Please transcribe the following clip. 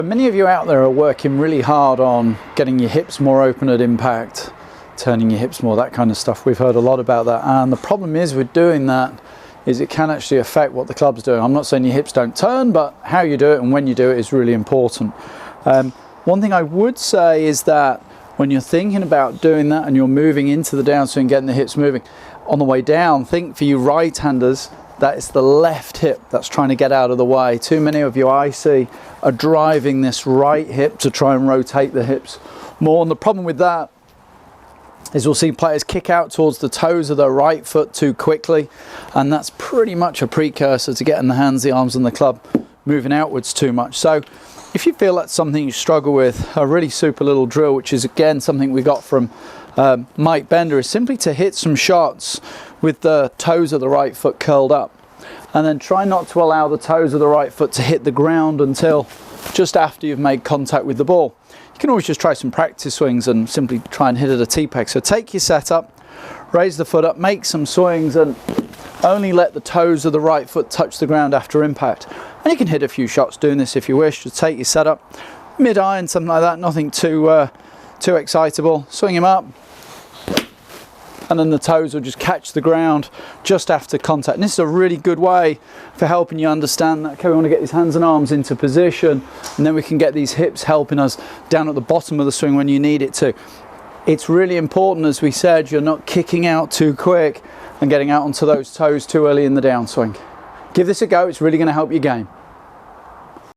Many of you out there are working really hard on getting your hips more open at impact, turning your hips more, that kind of stuff. We've heard a lot about that, and the problem is with doing that is it can actually affect what the club's doing. I'm not saying your hips don't turn, but how you do it and when you do it is really important. One thing I would say is that when you're thinking about doing that and you're moving into the downswing, getting the hips moving, on the way down, think for you right-handers, that it's the left hip that's trying to get out of the way. Too many of you I see are driving this right hip to try and rotate the hips more, and the problem with that is we'll see players kick out towards the toes of their right foot too quickly, and that's pretty much a precursor to getting the hands, the arms and the club moving outwards too much. So if you feel that's something you struggle with, a really super little drill, which is again something we got from Mike Bender, is simply to hit some shots with the toes of the right foot curled up, and then try not to allow the toes of the right foot to hit the ground until just after you've made contact with the ball. You can always just try some practice swings and simply try and hit at a T-peg. So take your setup, raise the foot up, make some swings, and only let the toes of the right foot touch the ground after impact. And you can hit a few shots doing this if you wish. Just take your setup, mid-iron, something like that, nothing too excitable. Swing him up, and then the toes will just catch the ground just after contact. And this is a really good way for helping you understand that, okay, we want to get these hands and arms into position, and then we can get these hips helping us down at the bottom of the swing when you need it to. It's really important, as we said, you're not kicking out too quick and getting out onto those toes too early in the downswing. Give this a go, it's really going to help your game.